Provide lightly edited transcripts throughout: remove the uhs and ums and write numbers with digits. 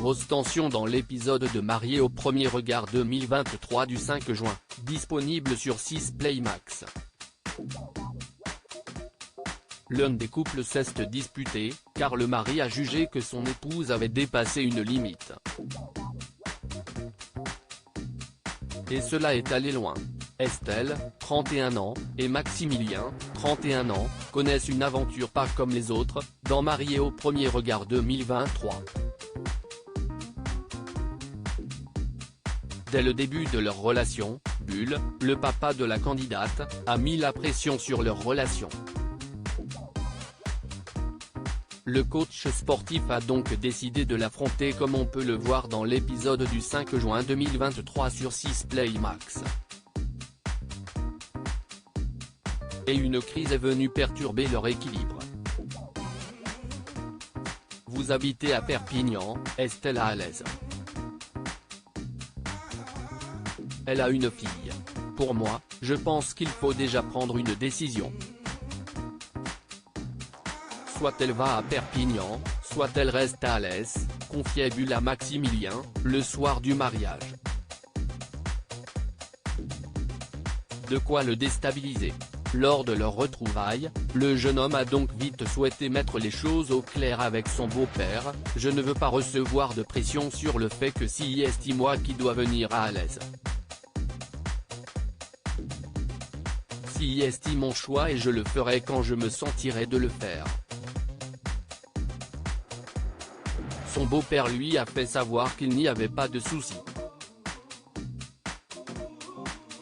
Grosse tension dans l'épisode de Mariés au premier regard 2023 du 5 juin, disponible sur 6 Play Max. L'un des couples s'est disputé, car le mari a jugé que son épouse avait dépassé une limite. Et cela est allé loin. Estelle, 31 ans, et Maximilien, 31 ans, connaissent une aventure pas comme les autres, dans Mariés au premier regard 2023. Dès le début de leur relation, Bull, le papa de la candidate, a mis la pression sur leur relation. Le coach sportif a donc décidé de l'affronter comme on peut le voir dans l'épisode du 5 juin 2023 sur 6 Play Max. Et une crise est venue perturber leur équilibre. Vous habitez à Perpignan, est-elle à l'aise? Elle a une fille. Pour moi, je pense qu'il faut déjà prendre une décision. Soit elle va à Perpignan, soit elle reste à Alès, confiait Bull à Maximilien, le soir du mariage. De quoi le déstabiliser. Lors de leur retrouvailles, le jeune homme a donc vite souhaité mettre les choses au clair avec son beau-père: je ne veux pas recevoir de pression sur le fait que c'est moi qui dois venir à Alès. C'est mon choix et je le ferai quand je me sentirai de le faire. Son beau-père lui a fait savoir qu'il n'y avait pas de souci.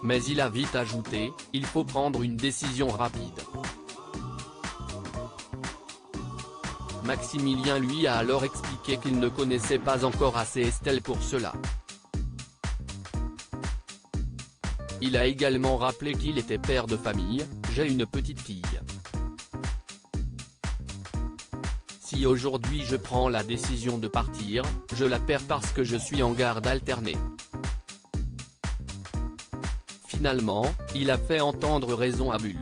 Mais il a vite ajouté: il faut prendre une décision rapide. Maximilien lui a alors expliqué qu'il ne connaissait pas encore assez Estelle pour cela. Il a également rappelé qu'il était père de famille: j'ai une petite fille. Si aujourd'hui je prends la décision de partir, je la perds parce que je suis en garde alternée. Finalement, il a fait entendre raison à Bull.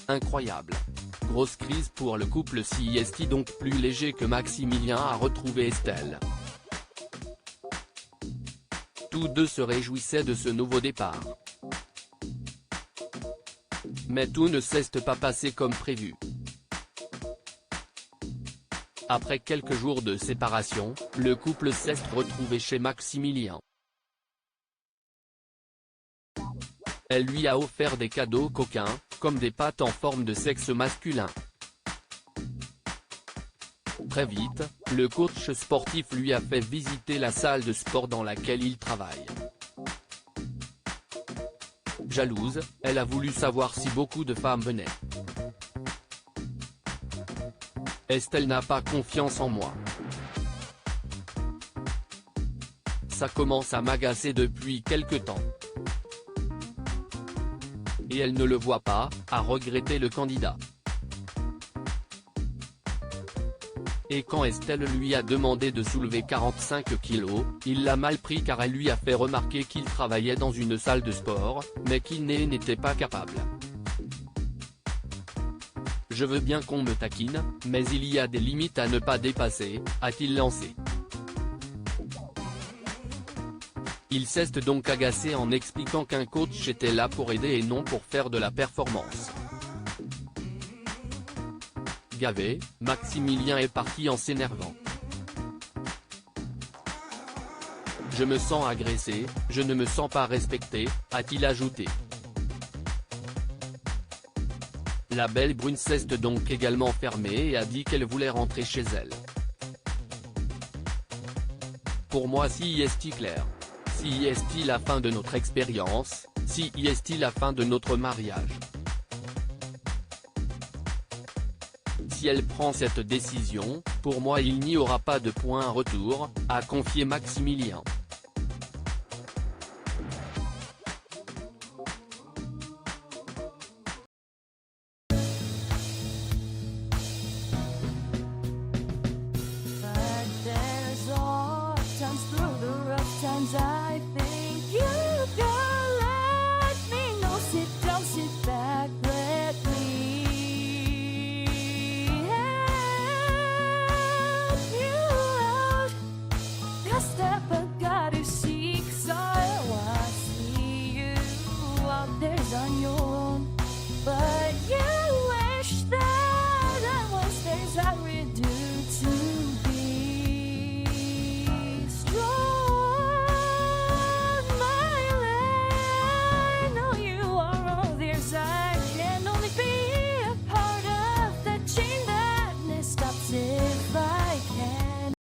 Incroyable. Grosse crise pour le couple c'est donc plus léger que Maximilien a retrouvé Estelle. Tous deux se réjouissaient de ce nouveau départ. Mais tout ne s'est pas passé comme prévu. Après quelques jours de séparation, le couple s'est retrouvé chez Maximilien. Elle lui a offert des cadeaux coquins, comme des pâtes en forme de sexe masculin. Très vite, le coach sportif lui a fait visiter la salle de sport dans laquelle il travaille. Jalouse, elle a voulu savoir si beaucoup de femmes venaient. Estelle n'a pas confiance en moi. Ça commence à m'agacer depuis quelque temps. Et elle ne le voit pas, a regretté le candidat. Et quand Estelle lui a demandé de soulever 45 kilos, il l'a mal pris car elle lui a fait remarquer qu'il travaillait dans une salle de sport, mais qu'il n'était pas capable. Je veux bien qu'on me taquine, mais il y a des limites à ne pas dépasser, a-t-il lancé. Il s'est donc agacé en expliquant qu'un coach était là pour aider et non pour faire de la performance. Gavé, Maximilien est parti en s'énervant. Je me sens agressé, je ne me sens pas respecté, a-t-il ajouté. La belle brune s'est donc également fermée et a dit qu'elle voulait rentrer chez elle. Pour moi c'est clair. C'est la fin de notre expérience, c'est la fin de notre mariage. Si elle prend cette décision, pour moi il n'y aura pas de point retour, a confié Maximilien.